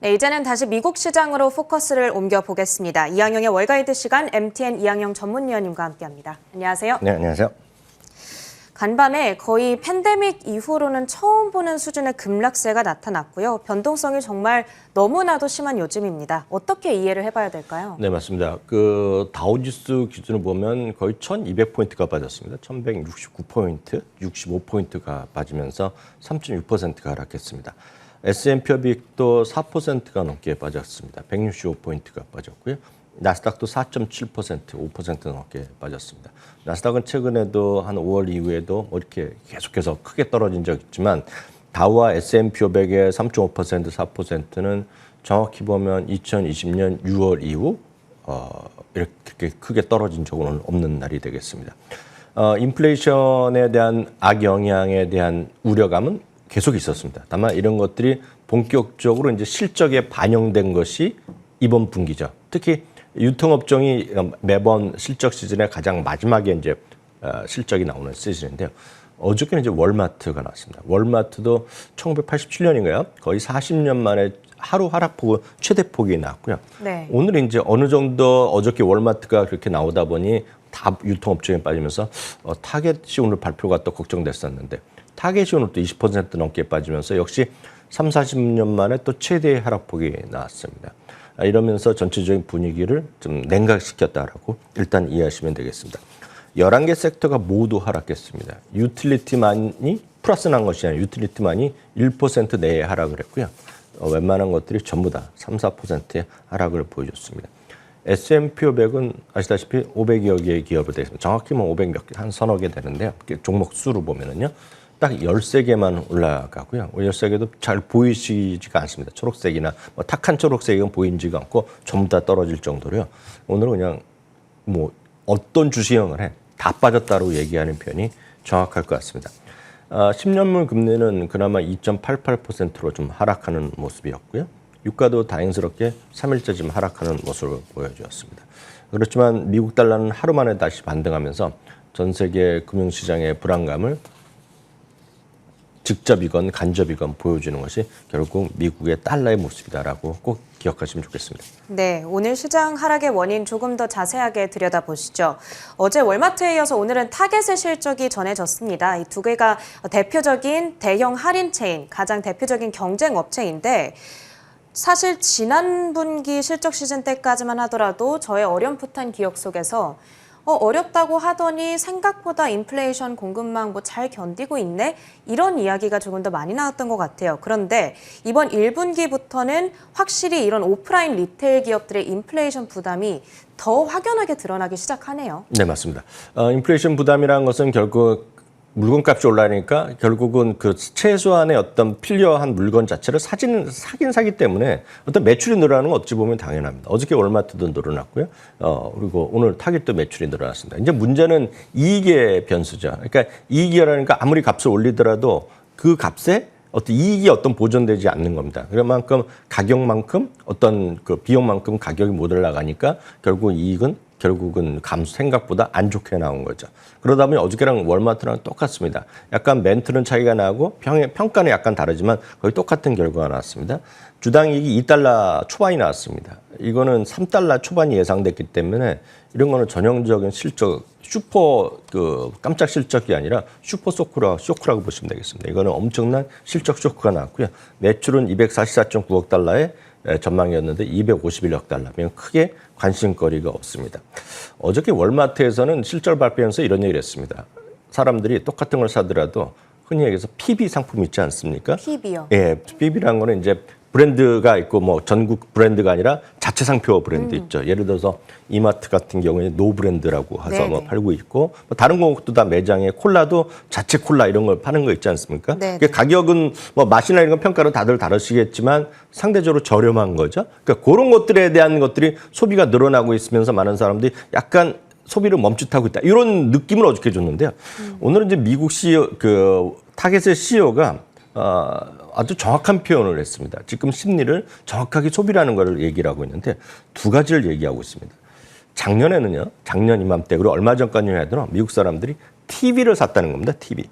네, 이제는 다시 미국 시장으로 포커스를 옮겨보겠습니다. 이항영의 월가이드 시간 MTN 이항영 전문위원님과 함께합니다. 안녕하세요. 네, 안녕하세요. 간밤에 거의 팬데믹 이후로는 처음 보는 수준의 급락세가 나타났고요. 변동성이 정말 너무나도 심한 요즘입니다. 어떻게 이해를 해봐야 될까요? 네, 맞습니다. 다우지수 기준을 보면 거의 1200포인트가 빠졌습니다. 1169포인트, 65포인트가 빠지면서 3.6%가 하락했습니다. S&P 500도 4%가 넘게 빠졌습니다. 165포인트가 빠졌고요. 나스닥도 4.7%, 5% 넘게 빠졌습니다. 나스닥은 최근에도 한 5월 이후에도 이렇게 계속해서 크게 떨어진 적 있지만 다우와 S&P 500의 3.5%, 4%는 정확히 보면 2020년 6월 이후 이렇게 크게 떨어진 적은 없는 날이 되겠습니다. 인플레이션에 대한 악영향에 대한 우려감은 계속 있었습니다. 다만 이런 것들이 본격적으로 이제 실적에 반영된 것이 이번 분기죠. 특히 유통업종이 매번 실적 시즌에 가장 마지막에 이제 실적이 나오는 시즌인데요. 어저께는 이제 월마트가 나왔습니다. 월마트도 1987년인가요? 거의 40년 만에 하루 하락폭 최대폭이 나왔고요. 네. 오늘 이제 어느 정도 어저께 월마트가 그렇게 나오다 보니 다 유통업종에 빠지면서 타겟이 오늘 발표가 또 걱정됐었는데 타겟이 오늘 또 20% 넘게 빠지면서 역시 30-40년 만에 또 최대의 하락폭이 나왔습니다. 이러면서 전체적인 분위기를 좀 냉각시켰다라고 일단 이해하시면 되겠습니다. 11개 섹터가 모두 하락했습니다. 유틸리티만이 플러스 난 것이 아니라 유틸리티만이 1% 내에 하락을 했고요. 웬만한 것들이 전부 다 3-4%의 하락을 보여줬습니다. S&P 500은 아시다시피 500여 개의 기업을 되어 있습니다. 정확히 500 몇 개, 한 서너 개 되는데요. 종목 수로 보면은요. 딱 13개만 올라가고요. 13개도 잘 보이시지가 않습니다. 초록색이나 탁한 초록색은 보이지가 않고 전부 다 떨어질 정도로요. 오늘은 그냥 어떤 주시형을 해 다 빠졌다고 얘기하는 편이 정확할 것 같습니다. 10년물 금리는 그나마 2.88%로 좀 하락하는 모습이었고요. 유가도 다행스럽게 3일째 좀 하락하는 모습을 보여주었습니다. 그렇지만 미국 달러는 하루 만에 다시 반등하면서 전 세계 금융시장의 불안감을 직접이건 간접이건 보여주는 것이 결국 미국의 달러의 모습이다라고 꼭 기억하시면 좋겠습니다. 네, 오늘 시장 하락의 원인 조금 더 자세하게 들여다보시죠. 어제 월마트에 이어서 오늘은 타겟의 실적이 전해졌습니다. 이 두 개가 대표적인 대형 할인 체인, 가장 대표적인 경쟁 업체인데 사실 지난 분기 실적 시즌 때까지만 하더라도 저의 어렴풋한 기억 속에서 어렵다고 하더니 생각보다 인플레이션 공급망 잘 견디고 있네? 이런 이야기가 조금 더 많이 나왔던 것 같아요. 그런데 이번 1분기부터는 확실히 이런 오프라인 리테일 기업들의 인플레이션 부담이 더 확연하게 드러나기 시작하네요. 네, 맞습니다. 인플레이션 부담이라는 것은 결국 물건값이 올라가니까 결국은 그 최소한의 어떤 필요한 물건 자체를 사긴 사기 때문에 어떤 매출이 늘어나는 건 어찌 보면 당연합니다. 어저께 월마트도 늘어났고요. 그리고 오늘 타겟도 매출이 늘어났습니다. 이제 문제는 이익의 변수죠. 그러니까 이익이라니까 아무리 값을 올리더라도 그 값에 어떤 이익이 보존되지 않는 겁니다. 그만큼 가격만큼 어떤 그 비용만큼 가격이 못 올라가니까 결국은 생각보다 안 좋게 나온 거죠. 그러다 보니 어저께랑 월마트랑 똑같습니다. 약간 멘트는 차이가 나고 평가는 약간 다르지만 거의 똑같은 결과가 나왔습니다. 주당 이익이 2달러 초반이 나왔습니다. 이거는 3달러 초반이 예상됐기 때문에 이런 거는 전형적인 실적, 깜짝 실적이 아니라 슈퍼 쇼크라고 보시면 되겠습니다. 이거는 엄청난 실적 쇼크가 나왔고요. 매출은 244.9억 달러에 전망이었는데 251억 달러면 크게 관심거리가 없습니다. 어저께 월마트에서는 실적 발표하면서 이런 얘기를 했습니다. 사람들이 똑같은 걸 사더라도 흔히 얘기해서 PB 상품 있지 않습니까? PB요? 예, PB라는 거는 이제 브랜드가 있고 전국 브랜드가 아니라 자체 상표 브랜드 있죠. 예를 들어서 이마트 같은 경우에 노 브랜드라고 해서 팔고 있고 다른 곳도 다 매장에 콜라도 자체 콜라 이런 걸 파는 거 있지 않습니까? 가격은 맛이나 이런 건 평가로 다들 다르시겠지만 상대적으로 저렴한 거죠. 그러니까 그런 것들에 대한 것들이 소비가 늘어나고 있으면서 많은 사람들이 약간 소비를 멈칫하고 있다. 이런 느낌을 어저께 줬는데요. 오늘은 이제 미국 CEO, 타겟의 CEO가 아주 정확한 표현을 했습니다. 지금 심리를 정확하게 소비라는 걸 얘기를 하고 있는데 두 가지를 얘기하고 있습니다. 작년 이맘때 그리고 얼마 전까지만 해도 미국 사람들이 TV를 샀다는 겁니다. TV.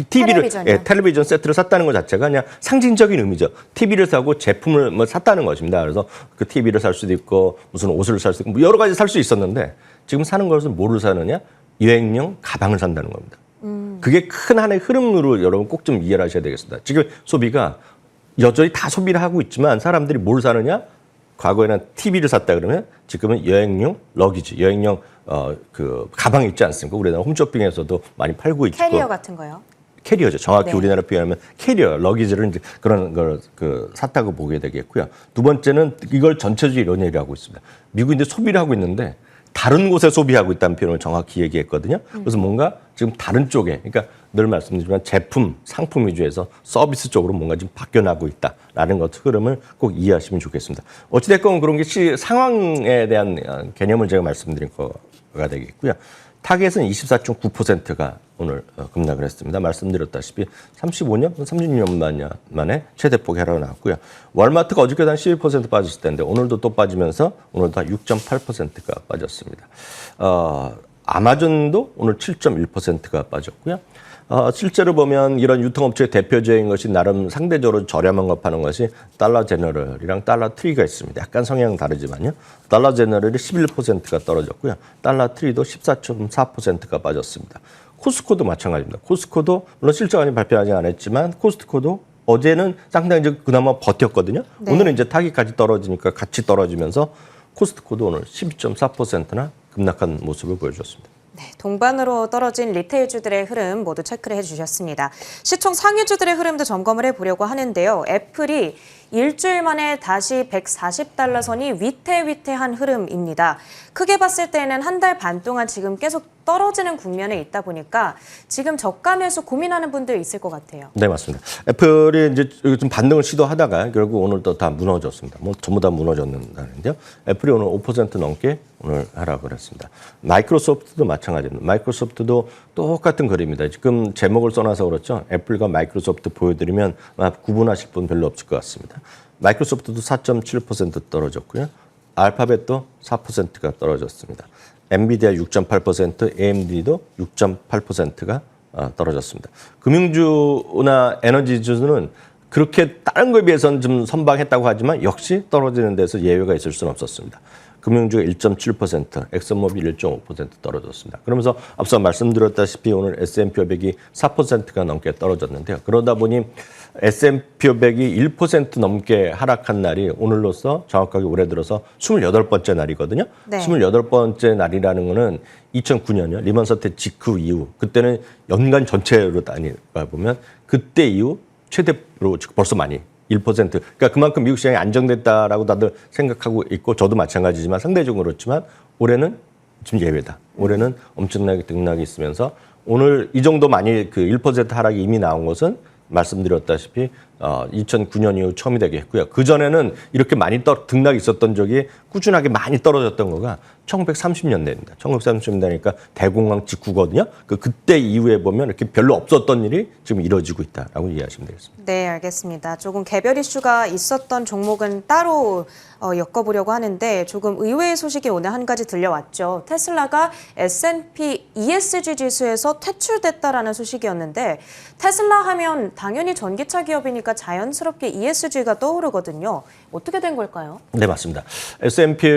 텔레비전이요? 텔레비전 세트를 샀다는 것 자체가 그냥 상징적인 의미죠. TV를 사고 제품을 뭐 샀다는 것입니다. 그래서 그 TV를 살 수도 있고 무슨 옷을 살 수도 있고 뭐 여러 가지 살 수 있었는데 지금 사는 것은 뭐를 사느냐? 여행용 가방을 산다는 겁니다. 그게 큰 하나의 흐름으로 여러분 꼭 좀 이해를 하셔야 되겠습니다. 지금 소비가 여전히 다 소비를 하고 있지만 사람들이 뭘 사느냐? 과거에는 TV를 샀다 그러면 지금은 여행용 러기지, 여행용 그 가방 있지 않습니까? 우리나라 홈쇼핑에서도 많이 팔고 있고. 캐리어 같은 거요? 캐리어죠. 정확히 네. 우리나라 표현하면 캐리어, 러기지를 이제 그런 걸 샀다고 보게 되겠고요. 두 번째는 이걸 전체주의 이런 얘기를 하고 있습니다. 미국인들 소비를 하고 있는데 다른 곳에 소비하고 있다는 표현을 정확히 얘기했거든요. 그래서 뭔가 지금 다른 쪽에, 그러니까 늘 말씀드리지만 제품, 상품 위주에서 서비스 쪽으로 뭔가 지금 바뀌어나고 있다라는 것 흐름을 꼭 이해하시면 좋겠습니다. 어찌됐건 그런 게 상황에 대한 개념을 제가 말씀드린 거가 되겠고요. 타겟은 24.9%가 오늘 급락을 했습니다. 말씀드렸다시피 35년, 36년 만에 최대폭 하락이 나왔고요. 월마트가 어저께도 한 11% 빠졌을 텐데 오늘도 또 빠지면서 오늘도 한 6.8%가 빠졌습니다. 아마존도 오늘 7.1%가 빠졌고요. 실제로 보면 이런 유통업체의 대표적인 것이 나름 상대적으로 저렴한 거 파는 것이 달러 제너럴이랑 달러 트리가 있습니다. 약간 성향은 다르지만요. 달러 제너럴이 11%가 떨어졌고요. 달러 트리도 14.4%가 빠졌습니다. 코스트코도 마찬가지입니다. 코스트코도 물론 실적이 발표하지 않았지만 코스트코도 어제는 상당히 그나마 버텼거든요. 네. 오늘은 이제 타깃까지 떨어지니까 같이 떨어지면서 코스트코도 오늘 12.4%나 급락한 모습을 보여줬습니다. 네, 동반으로 떨어진 리테일주들의 흐름 모두 체크를 해주셨습니다. 시총 상위주들의 흐름도 점검을 해보려고 하는데요. 애플이 일주일 만에 다시 140달러 선이 위태위태한 흐름입니다. 크게 봤을 때는 한 달 반 동안 지금 계속 떨어지는 국면에 있다 보니까 지금 저가 매수 고민하는 분들 있을 것 같아요. 네, 맞습니다. 애플이 이제 좀 반등을 시도하다가 결국 오늘도 다 무너졌습니다. 뭐 전부 다 무너졌는데요. 애플이 오늘 5% 넘게 오늘 하락을 했습니다. 마이크로소프트도 마찬가지입니다. 마이크로소프트도 똑같은 그림입니다. 지금 제목을 써놔서 그렇죠. 애플과 마이크로소프트 보여드리면 아마 구분하실 분 별로 없을 것 같습니다. 마이크로소프트도 4.7% 떨어졌고요. 알파벳도 4%가 떨어졌습니다. 엔비디아 6.8%, AMD도 6.8%가 떨어졌습니다. 금융주나 에너지주는 그렇게 다른 거에 비해서는 좀 선방했다고 하지만 역시 떨어지는 데서 예외가 있을 수는 없었습니다. 금융주가 1.7%, 엑슨모빌 1.5% 떨어졌습니다. 그러면서 앞서 말씀드렸다시피 오늘 S&P 500이 4%가 넘게 떨어졌는데요. 그러다 보니 S&P 500이 1% 넘게 하락한 날이 오늘로서 정확하게 올해 들어서 28번째 날이거든요. 네. 28번째 날이라는 거는 2009년이요. 리먼 사태 직후 이후 그때는 연간 전체로 다니다 보면 그때 이후 최대로 벌써 많이 1%. 그러니까 그만큼 미국 시장이 안정됐다라고 다들 생각하고 있고 저도 마찬가지지만 상대적으로 그렇지만 올해는 좀 예외다. 올해는 엄청나게 등락이 있으면서 오늘 이 정도 많이 그 1% 하락이 이미 나온 것은 말씀드렸다시피 2009년 이후 처음이 되겠고요. 그전에는 이렇게 많이 등락이 있었던 적이 꾸준하게 많이 떨어졌던 거가 1930년대입니다. 1930년대니까 대공황 직후거든요. 그때 이후에 보면 이렇게 별로 없었던 일이 지금 이루어지고 있다라고 이해하시면 되겠습니다. 네, 알겠습니다. 조금 개별 이슈가 있었던 종목은 따로 엮어보려고 하는데 조금 의외의 소식이 오늘 한 가지 들려왔죠. 테슬라가 S&P ESG 지수에서 퇴출됐다라는 소식이었는데 테슬라 하면 당연히 전기차 기업이니까 자연스럽게 ESG가 떠오르거든요. 어떻게 된 걸까요? 네, 맞습니다. S&P에서는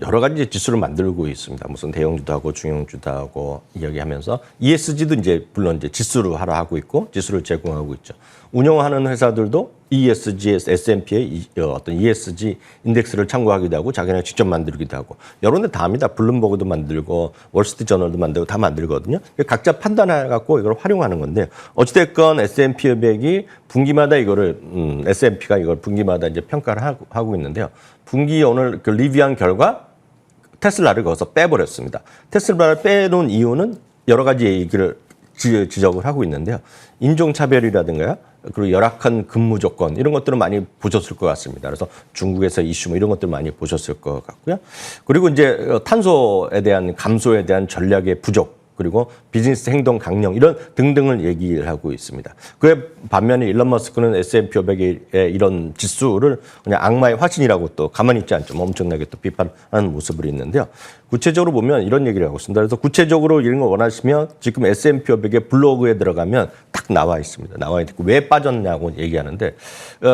여러 가지 지수를 만들고 있습니다. 무슨 대형주도 하고 중형주도 하고 이야기하면서 ESG도 이제 물론 이제 지수를 하라 하고 있고 지수를 제공하고 있죠. 운영하는 회사들도 ESG에서 S&P의 어떤 ESG 인덱스를 참고하기도 하고 자기네 직접 만들기도 하고 여러 데 다 합니다. 블룸버그도 만들고 월스트리트저널도 만들고 다 만들거든요. 각자 판단해 갖고 이걸 활용하는 건데 어찌됐건 S&P 500이 분기마다 이거를 S&P가 이걸 분기마다 이제 평가를 하고 있는데요. 분기 오늘 그 리뷰한 결과 테슬라를 거기서 빼버렸습니다. 테슬라를 빼놓은 이유는 여러 가지 얘기를 지적을 하고 있는데요. 인종차별이라든가 그리고 열악한 근무 조건 이런 것들은 많이 보셨을 것 같습니다. 그래서 중국에서 이슈 뭐 이런 것들 많이 보셨을 것 같고요. 그리고 이제 탄소에 대한 감소에 대한 전략의 부족 그리고 비즈니스 행동 강령 이런 등등을 얘기를 하고 있습니다. 그에 반면에 일론 머스크는 S&P 500의 이런 지수를 그냥 악마의 화신이라고 또 가만히 있지 않죠. 엄청나게 또 비판하는 모습을 있는데요. 구체적으로 보면 이런 얘기를 하고 있습니다. 그래서 구체적으로 이런 걸 원하시면 지금 S&P 500의 블로그에 들어가면 딱 나와 있습니다. 나와 있고 왜 빠졌냐고 얘기하는데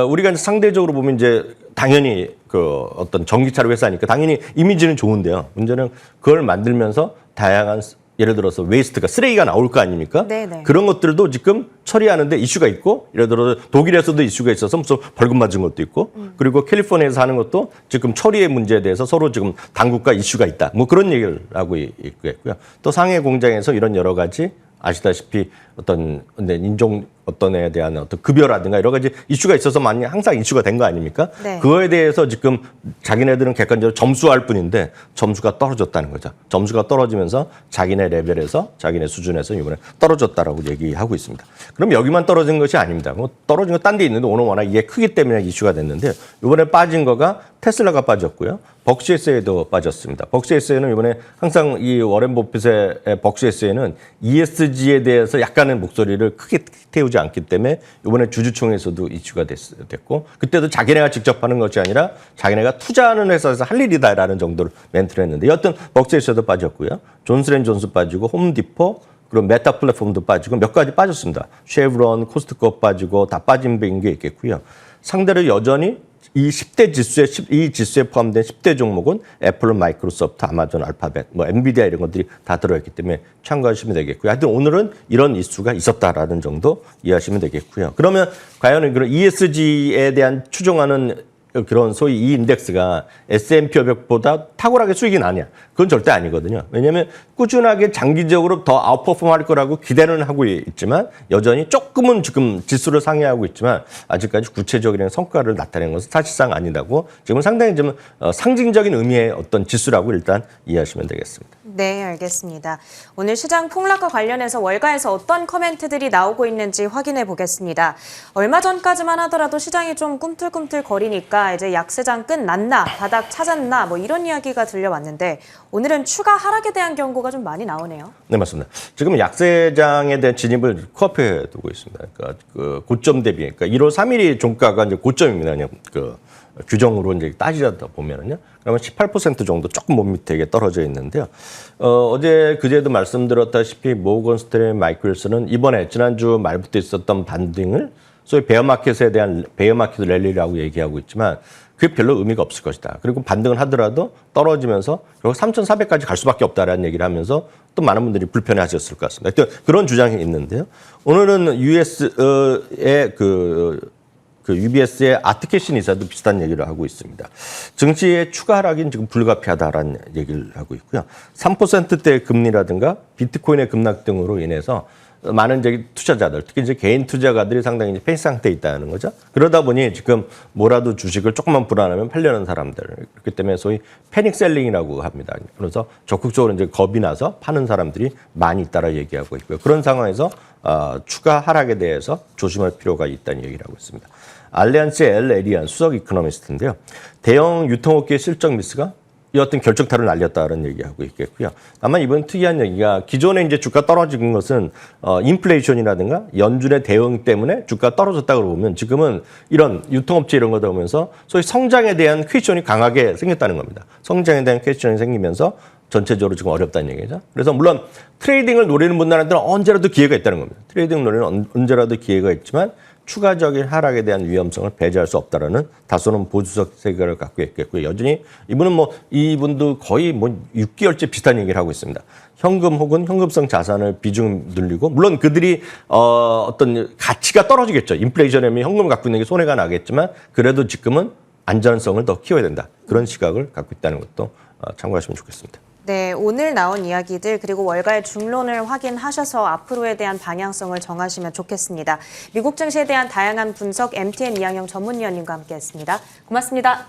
우리가 이제 상대적으로 보면 이제 당연히 그 어떤 전기차로 회사니까 당연히 이미지는 좋은데요. 문제는 그걸 만들면서 다양한 예를 들어서 웨이스트가 쓰레기가 나올 거 아닙니까? 네네. 그런 것들도 지금 처리하는데 이슈가 있고 예를 들어 독일에서도 이슈가 있어서 무슨 벌금 맞은 것도 있고 그리고 캘리포니아에서 하는 것도 지금 처리의 문제에 대해서 서로 지금 당국과 이슈가 있다. 뭐 그런 얘기를 하고 있고요. 또 상해 공장에서 이런 여러 가지 아시다시피 어떤 인종 어떤 에 대한 어떤 급여라든가 여러 가지 이슈가 있어서 많이 항상 이슈가 된 거 아닙니까? 네. 그거에 대해서 지금 자기네들은 객관적으로 점수할 뿐인데 점수가 떨어졌다는 거죠. 점수가 떨어지면서 자기네 레벨에서 자기네 수준에서 이번에 떨어졌다라고 얘기하고 있습니다. 그럼 여기만 떨어진 것이 아닙니다. 뭐 떨어진 거 딴 데 있는데 오늘 워낙 이게 크기 때문에 이슈가 됐는데 이번에 빠진 거가 테슬라가 빠졌고요. 벅시에세이도 빠졌습니다. 벅시에세이는 이번에 항상 이 워렌 버핏의 벅시에세이는 ESG에 대해서 약간의 목소리를 크게 태우지 않기 때문에 이번에 주주총회에서도 이슈가 됐고 그때도 자기네가 직접 하는 것이 아니라 자기네가 투자하는 회사에서 할 일이다라는 정도로 멘트를 했는데 여튼 벅시에세이도 빠졌고요. 존슨앤존슨 빠지고 홈디포 그리고 메타 플랫폼도 빠지고 몇 가지 빠졌습니다. 쉐브론, 코스트코 빠지고 다 빠진 게 있겠고요. 상대로 여전히 이 10대 지수에 이 지수에 포함된 10대 종목은 애플, 마이크로소프트, 아마존, 알파벳, 뭐 엔비디아 이런 것들이 다 들어있기 때문에 참고하시면 되겠고요. 하여튼 오늘은 이런 이슈가 있었다라는 정도 이해하시면 되겠고요. 그러면 과연 그런 ESG에 대한 추종하는 그런 소위 이 인덱스가 S&P 500보다 탁월하게 수익이 나냐? 그건 절대 아니거든요. 왜냐하면 꾸준하게 장기적으로 더 아웃퍼폼 할 거라고 기대는 하고 있지만 여전히 조금은 지금 지수를 상회하고 있지만 아직까지 구체적인 성과를 나타낸 것은 사실상 아니다고 지금 상당히 좀 상징적인 의미의 어떤 지수라고 일단 이해하시면 되겠습니다. 네, 알겠습니다. 오늘 시장 폭락과 관련해서 월가에서 어떤 커멘트들이 나오고 있는지 확인해 보겠습니다. 얼마 전까지만 하더라도 시장이 좀 꿈틀꿈틀 거리니까 이제 약세장 끝났나, 바닥 찾았나 뭐 이런 이야기가 들려왔는데 오늘은 추가 하락에 대한 경고가 좀 많이 나오네요. 네, 맞습니다. 지금 약세장에 대한 진입을 코앞에 두고 있습니다. 그러니까 그 고점 대비, 그러니까 1월 3일이 종가가 이제 고점입니다. 그냥 그 규정으로 이제 따지다 보면은요. 그러면 18% 정도 조금 못 밑에 떨어져 있는데요. 어제 그제도 말씀드렸다시피 모건 스탠리 마이클스는 이번에 지난주 말부터 있었던 반등을 소위 베어마켓에 대한 베어마켓 랠리라고 얘기하고 있지만 그게 별로 의미가 없을 것이다. 그리고 반등을 하더라도 떨어지면서 결국 3,400까지 갈 수밖에 없다라는 얘기를 하면서 또 많은 분들이 불편해하셨을 것 같습니다. 그런 주장이 있는데요. 오늘은 US의 UBS의 아트캐신 이사도 비슷한 얘기를 하고 있습니다. 증시의 추가 하락인 지금 불가피하다라는 얘기를 하고 있고요. 3%대 금리라든가 비트코인의 급락 등으로 인해서 많은 이제 투자자들, 특히 이제 개인 투자가들이 상당히 이제 패닉 상태에 있다는 거죠. 그러다 보니 지금 뭐라도 주식을 조금만 불안하면 팔려는 사람들, 그렇기 때문에 소위 패닉 셀링이라고 합니다. 그래서 적극적으로 이제 겁이 나서 파는 사람들이 많이 있다라 얘기하고 있고요. 그런 상황에서 추가 하락에 대해서 조심할 필요가 있다는 얘기를 하고 있습니다. 알리안스의 엘 에리안 수석 이코노미스트인데요. 대형 유통업계의 실적 미스가 이 어떤 결정타를 날렸다는 얘기하고 있겠고요. 다만 이번 특이한 얘기가 기존에 이제 주가 떨어진 것은 인플레이션이라든가 연준의 대응 때문에 주가 떨어졌다고 보면 지금은 이런 유통업체 이런 거다 보면서 소위 성장에 대한 퀘스천이 강하게 생겼다는 겁니다. 성장에 대한 퀘스천이 생기면서 전체적으로 지금 어렵다는 얘기죠. 그래서 물론 트레이딩을 노리는 분들한테는 언제라도 기회가 있다는 겁니다. 트레이딩 노리는 언제라도 기회가 있지만 추가적인 하락에 대한 위험성을 배제할 수 없다라는 다소는 보수적 세계를 갖고 있겠고요. 여전히 이분도 거의 6개월째 비슷한 얘기를 하고 있습니다. 현금 혹은 현금성 자산을 비중 늘리고 물론 그들이 어떤 가치가 떨어지겠죠. 인플레이션에 현금을 갖고 있는 게 손해가 나겠지만 그래도 지금은 안전성을 더 키워야 된다. 그런 시각을 갖고 있다는 것도 참고하시면 좋겠습니다. 네, 오늘 나온 이야기들 그리고 월가의 중론을 확인하셔서 앞으로에 대한 방향성을 정하시면 좋겠습니다. 미국 증시에 대한 다양한 분석 MTN 이항영 전문위원님과 함께했습니다. 고맙습니다.